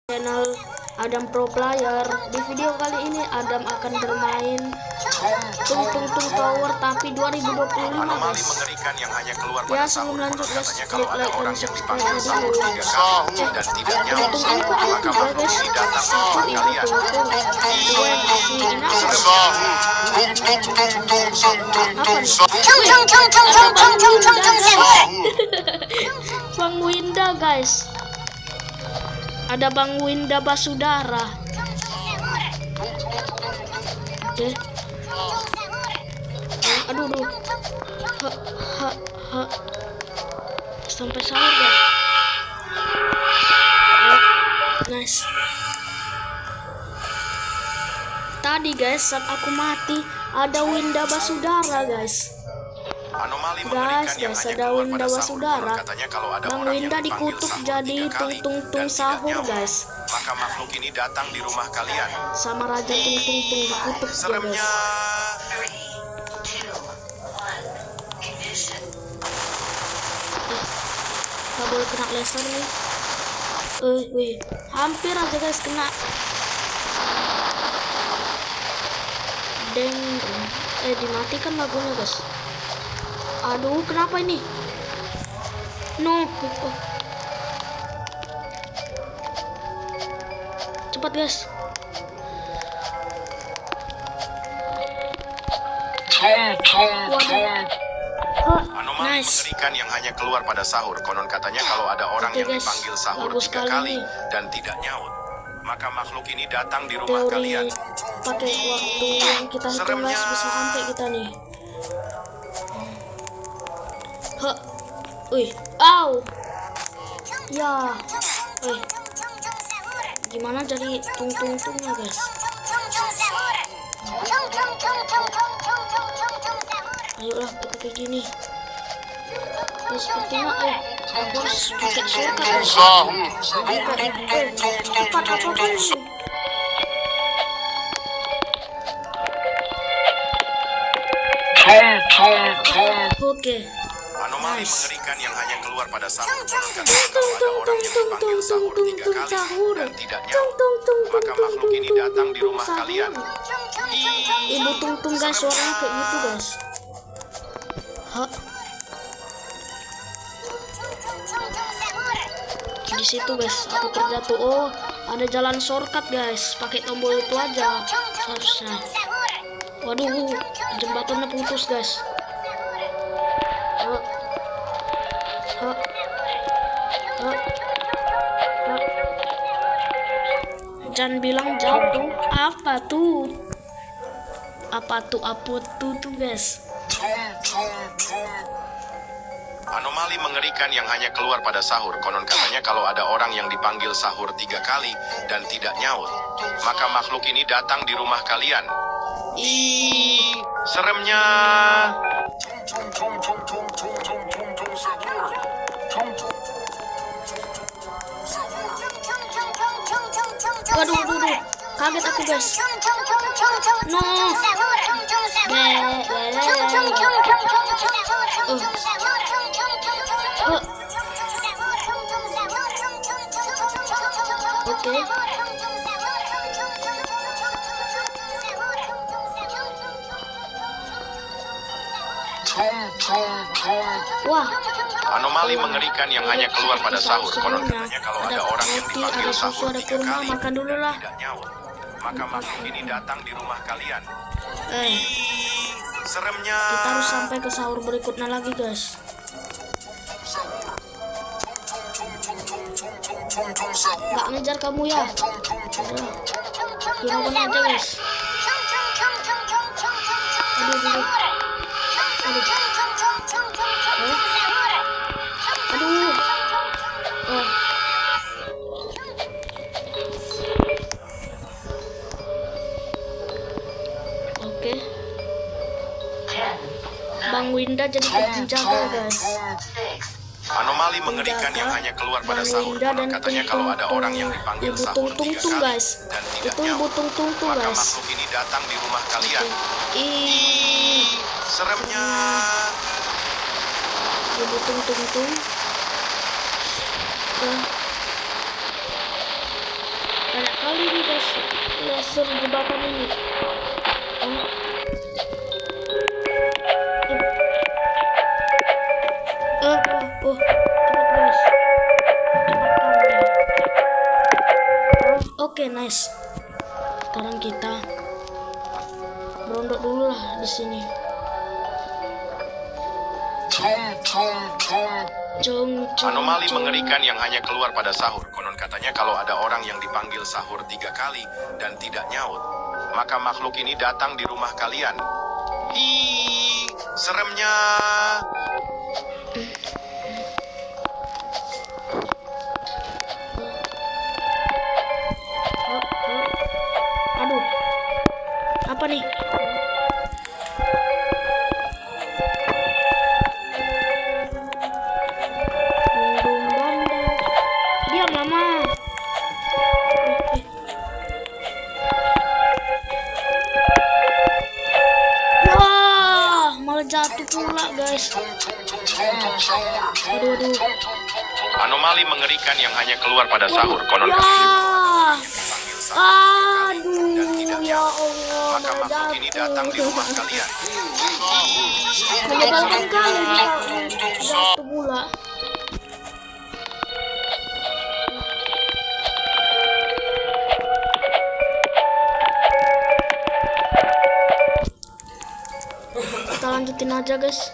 Channel Adam Pro Player. Di video kali ini Adam akan bermain Tung Tung Tung Tower tapi 2025 guys. Ya sebelum lanjut guys, klik like dan subscribe dulu. Tung Tung Tung kok aku juga guys. Satu ibu Tung Tung, dua si Ina. Apa nih? Bang Winda guys. Ada Bang Winda Basudara. Oke. Aduh. Sampai sahur guys. Nice. Tadi guys saat aku mati ada Winda Basudara guys. Guys, ada Winda Basudara. Bang Winda dikutuk jadi tung sahur guys. Maka makhluk ini datang di rumah kalian. Sama Raja Tung dikutuk dia guys. Gak boleh kena laser nih. Wih, hampir aja guys kena. Deng. Dimatikan lagunya guys. Aduh, kenapa ini? No. Cepat guys. Anomali mengerikan yang hanya keluar pada sahur. Konon katanya kalau ada orang yang dipanggil sahur 3 kali dan tidak nyaut, maka makhluk ini datang di rumah kalian. Pakai waktu yang kita hitung guys, bisa sampai kita nih. Wih, ya, gimana jadi tung-tung-tungnya guys? Ayolah kita kayak gini. Nah, sepertinya harus pakai shortcut guys. Cepat apa sih? Oke. Anomali mengerikan yang hanya keluar pada sahur. Kalau ada orang yang dipanggil sahur 3 kali dan tidak nyaut, maka makhluk ini datang di rumah kalian. Ibu tung guys, suaranya kayak gitu guys. Di situ guys, aku terjatuh. Oh, ada jalan shortcut guys. Pakai tombol itu aja seharusnya. Waduh, jembatannya putus guys. Jangan bilang jatuh. Apa tuh guys? Anomali mengerikan yang hanya keluar pada sahur. Konon katanya kalau ada orang yang dipanggil sahur 3 kali dan tidak nyaut, maka makhluk ini datang di rumah kalian. Seremnya. Waduh, kaget aku guys. No. Oke. Wah. Anomali mengerikan yang hanya keluar pada sahur. Konon katanya kalau ada orang yang dipanggil sahur 3 kali makan dulu lah. tidak nyaut, maka makhluk ini datang di rumah kalian. Seremnya. Kita harus sampai ke sahur berikutnya lagi guys. Gak ngejar kamu ya. Gimana aja guys. Aduh. Oke. Bang Winda jadi penjaga guys. Anomali mengerikan yang hanya keluar pada sahur. Konon katanya kalau ada orang yang dipanggil sahur 3 kali guys. dan tidak Itu ibu nyaut, tung maka guys. makhluk ini datang di rumah kalian. Seremnya. Ibu tung. banyak kali nih guys laser jebakan ini. Cepat guys, oke, nice. Sekarang kita berondok dulu lah di sini. Anomali mengerikan yang hanya keluar pada sahur. Konon katanya kalau ada orang yang dipanggil sahur 3 kali dan tidak nyaut, maka makhluk ini datang di rumah kalian. Ih, seremnya. Aduh, apa nih? Diam mama. Wah, malah jatuh pula guys. Aduh. Anomali mengerikan yang hanya keluar pada sahur. Konon Ya. katanya Ya Allah, maka makhluk ini datang di rumah kalian. menyebalkan kali jatuh pula. Kita lanjutin aja guys.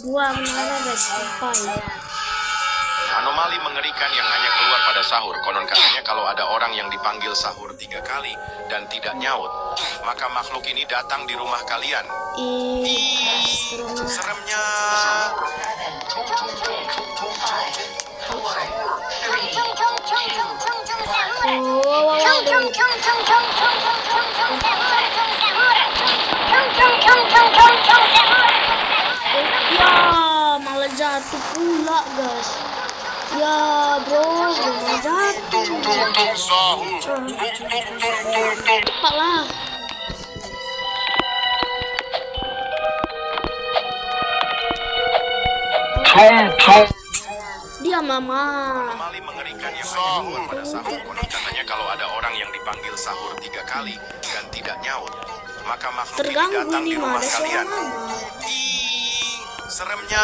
Dua menara guys, sampai. Anomali mengerikan yang hanya keluar pada sahur. Konon katanya kalau ada orang yang dipanggil sahur 3 kali dan tidak nyaut, maka makhluk ini datang di rumah kalian. Seremnya. Ya, malah jatuh pula guys. Ya bro, malah jatuh. Cepat lah. Dia mama. Anomali mengerikan yang hanya keluar pada sahur. Konon katanya kalau ada orang yang dipanggil sahur 3 kali dan tidak nyaut, maka makhluk ini Terganggu datang di nih, rumah ada suara kalian. mama. Ih, seremnya.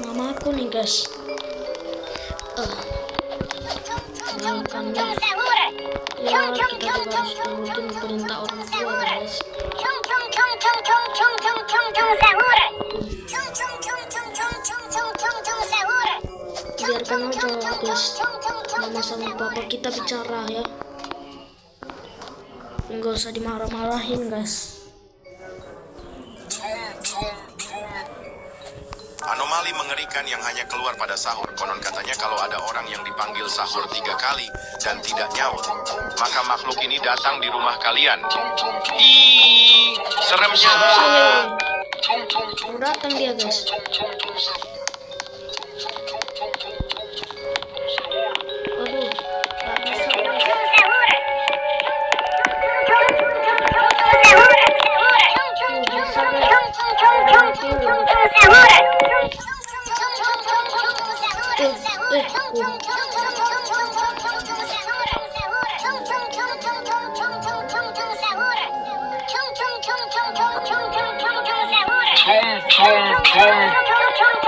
Mama aku nih guys. Makannya. Ya, kita juga harus turutin perintah orang tua guys. Biarkan aja guys, mama sama papa kita bicara ya. Nggak usah dimarah-marahin guys. Anomali mengerikan yang hanya keluar pada sahur. Konon katanya kalau ada orang yang dipanggil sahur 3 kali dan tidak nyaut, maka makhluk ini datang di rumah kalian. Ih, seremnya. Mau datang dia guys. Aduh, nggak bisa.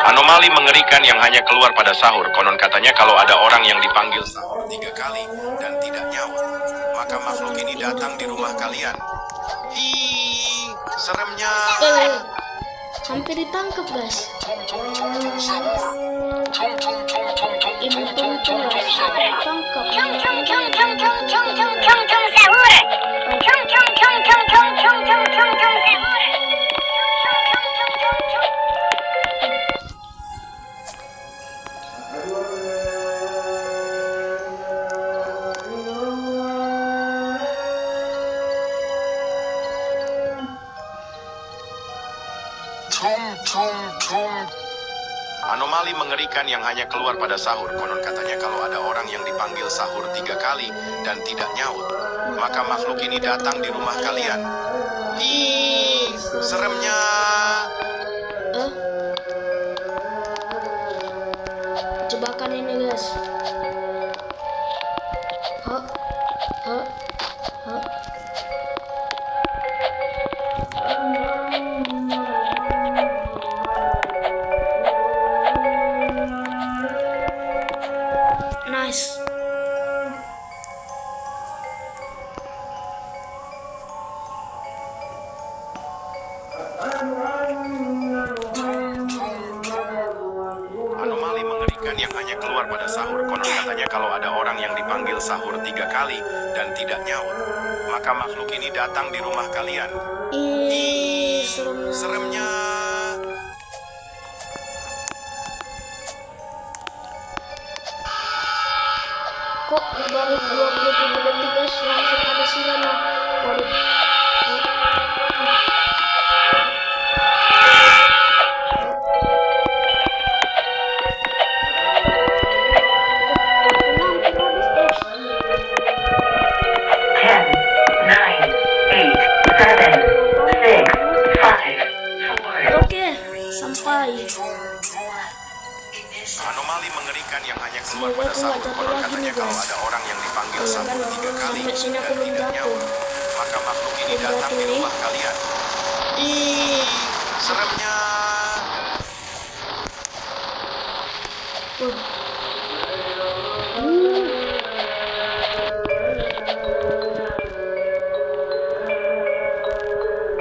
Anomali mengerikan yang hanya keluar pada sahur. Konon katanya kalau ada orang yang dipanggil sahur 3 kali dan tidak nyaut, maka makhluk ini datang di rumah kalian. Ih, seremnya. Hampir ditangkap guys. Ibu tuntun tangkap. Anomali mengerikan yang hanya keluar pada sahur. Konon katanya kalau ada orang yang dipanggil sahur 3 kali dan tidak nyaut, maka makhluk ini datang di rumah kalian. Ih, seremnya. Jebakan ini guys. Nice. Anomali mengerikan yang hanya keluar pada sahur. Konon katanya kalau ada orang yang dipanggil sahur 3 kali dan tidak nyaut, maka makhluk ini datang di rumah kalian. Ih, Seremnya. Kok baru 27 detik guys langsung ada sirena. Waduh. Oke, sampai. Anomali mengerikan yang hanya keluar pada sahur. Konon katanya kalau ada orang yang dipanggil sahur 3 kali Sampai sini dan aku belum tidak jatuh. nyaut, maka makhluk ini datang di rumah kalian. Ih, seremnya.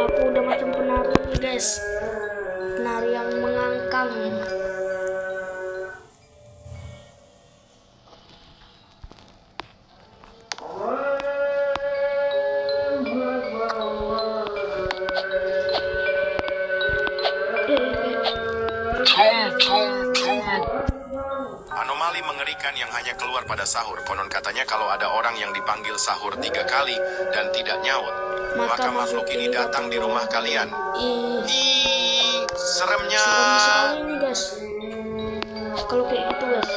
Aku udah macam penari guys. Penari yang mengangkang. Anomali mengerikan yang hanya keluar pada sahur. Konon katanya kalau ada orang yang dipanggil sahur 3 kali dan tidak nyaut, maka makhluk ini datang di rumah kalian. Ih, seremnya. Serem sekali ini guys. Kalau kayak gitu guys.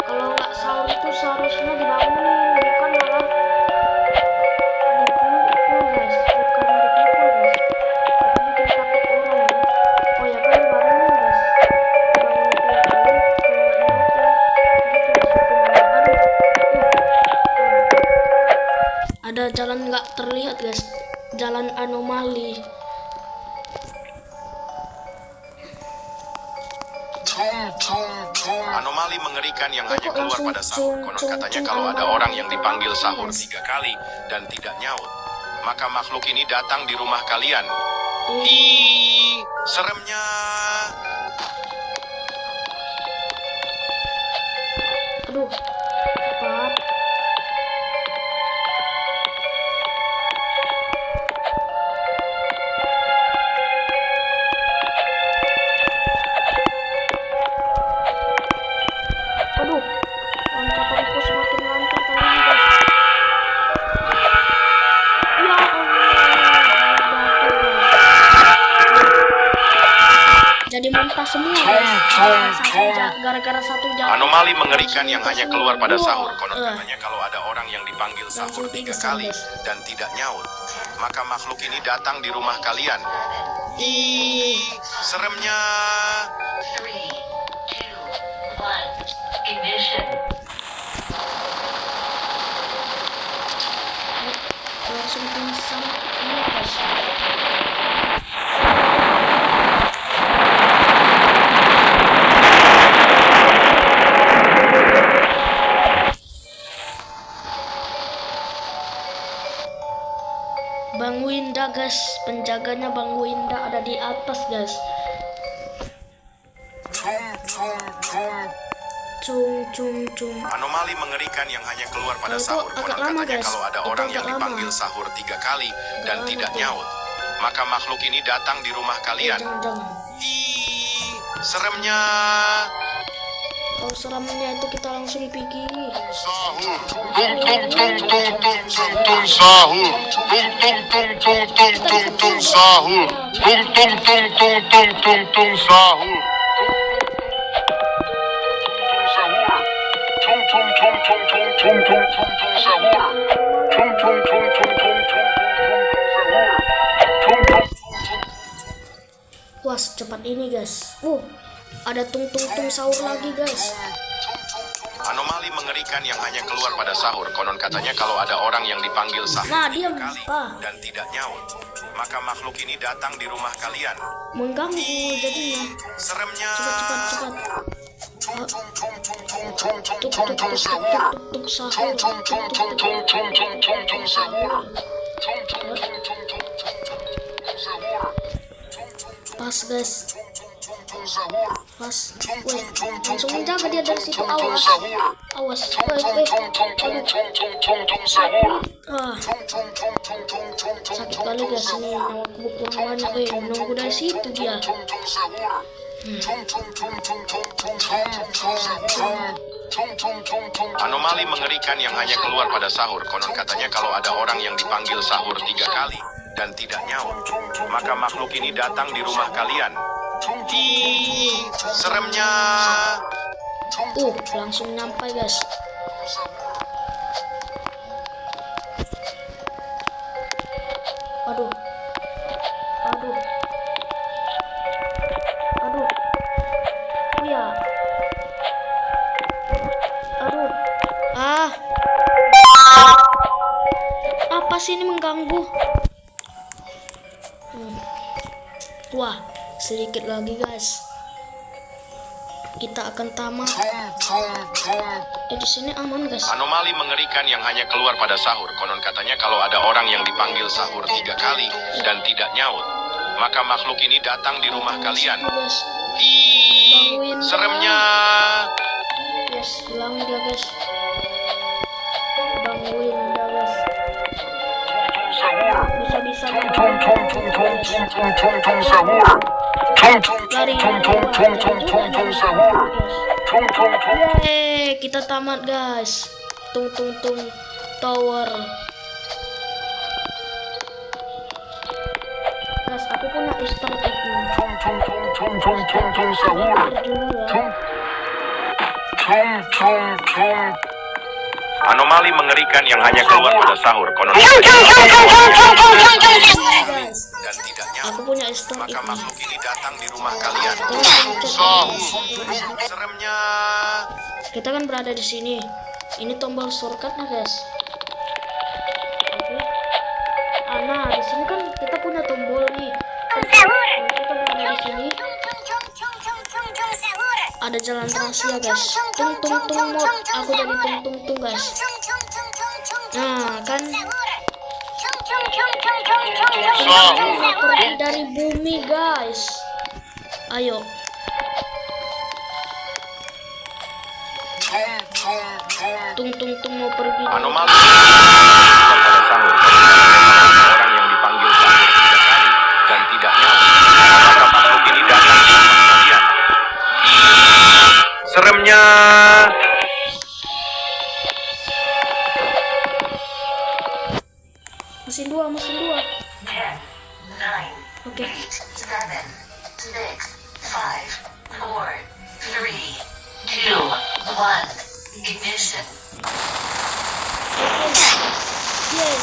Kalau nggak sahur itu seharusnya dibangunin, bukan malah dipukul guys. Bukan dipukul guys. Tapi bikin takut orang. Oh ya kan dibangunin guys. Dibangunin tiap kali. Ada jalan nggak terlihat guys. Jalan anomali. Anomali mengerikan yang hanya keluar pada sahur. Konon katanya kalau ada orang yang dipanggil sahur 3 kali dan tidak nyaut, maka makhluk ini datang di rumah kalian. Ih, seremnya. Aduh, cepat. Aduh, loncatanku semakin lancar kali ini guys. Ya Allah, jadi muntah semua guys. Gara-gara satu jam. Anomali mengerikan yang hanya keluar pada sahur. Konon katanya kalau ada orang yang dipanggil sahur 3 kali dan tidak nyaut, maka makhluk ini datang di rumah kalian. Ih, seremnya. Langsung pingsan semua guys. Bang Winda guys, penjaganya Bang Winda ada di atas guys. Cung. Anomali mengerikan yang hanya keluar pada Itu sahur. agak Konon lama, katanya guys. kalau ada Itu orang agak yang lama. dipanggil sahur 3 kali dan lama tidak tuh. nyaut, maka makhluk ini datang di rumah kalian. Jangan. Ih, seremnya. Kalau seramnya itu kita langsung pergi. Sahur, tung tung tung tung tung tung tung sahur, tung tung tung tung tung tung tung sahur, tung tung tung tung tung tung tung sahur. tung tung tung tung sahur. Tung tung tung tung tung tung tung tung sahur. Tung tung. Wah, secepat ini guys. Ada tung tung tung sahur lagi guys. Anomali mengerikan yang hanya keluar pada sahur. Konon katanya kalau ada orang yang dipanggil sahur Nah, 3 diam, kali Pak. dan tidak nyaut, maka makhluk ini datang di rumah kalian. Mengganggu jadinya. Seremnya. Cepat. Tung tung tung tung tung tung Tuk tung tuk tung tuk sahur. tuk tuk sahur. Tung tung tung tung tung tung tung tung tung sahur. Tung tung tung tung tung tung tung sahur. Pas guys, Tung tung tung sahur. pas. Tung Weh, tung tung tung langsung tung menjaga dia dari situ. tung tung Awas, sahur. awas. Tung Weh, tung weh. tung tung tung Aduh. tung tung tung tung sahur. Ah, Tung tung tung tung tung tung tung sakit tung kali tung guys ini. sahur. Nyawa aku kurang banyak. Weh, nunggu dari situ dia. Tung tung sahur. Tung tung tung tung tung tung tung tung sahur. Tung tung tung tung. Anomali mengerikan yang hanya keluar pada sahur. Konon katanya kalau ada orang yang dipanggil sahur 3 kali dan tidak nyaut, maka makhluk ini datang di rumah kalian. Ih, seremnya. Langsung nyampai guys. Aduh. Iya. Aduh. Apa sih ini mengganggu? Wah, sedikit lagi guys. Kita akan tamat. Di sini aman guys. Anomali mengerikan yang hanya keluar pada sahur. Konon katanya kalau ada orang yang dipanggil sahur 3 kali dan tidak nyaut, maka makhluk ini datang di rumah kalian. Guys. Ih, Banguin seremnya. Yes, hilang dia guys. Banguin dia guys. Bisa-bisa Tung tung tung tung tung tung tung tung tung sahur. Tung tung tung tung tung tung tung tung tung sahur. Tung tung tung. Yeay, kita tamat guys. Tung tung tung tower. Guys, aku punya Easter egg nih. Tung tung tung tung tung tung tung sahur. Dulu ya. Tung tung tung tung. Anomali mengerikan yang hanya keluar pada sahur. Konon Guys, dan tidak nyaut, aku punya Easter egg maka nih. makhluk ini datang di rumah kalian. Seremnya. Kita kan berada di sini. Ini tombol shortcutnya guys. Oke. Nah, di sini kan kita punya tombol nih. Kita berada di sini. Ada jalan rahasia guys. Tung tung tung mod. Aku jadi tung tung tung guys. Nah kan. Pergi dari bumi guys. Ayo. Tung tung tung mau pergi. Anomali keluar pada sahur. Orang yang dipanggil sahur 3 kali dan tidak nyaut, maka makhluk ini datang di rumah kalian. Seremnya. Mesin dua. Oke. 7, 6, 5, 4, 3, 2, 1. Ignition. Yeay.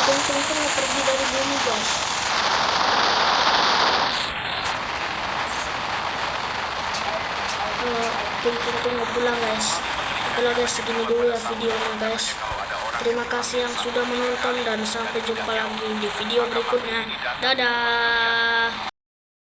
Tung tung tung mau pergi dari bumi guys. Tung tung tung mau pulang guys. Oke lah guys, segini dulu ya videonya guys. Terima kasih yang sudah menonton dan sampai jumpa lagi di video berikutnya. Dadah.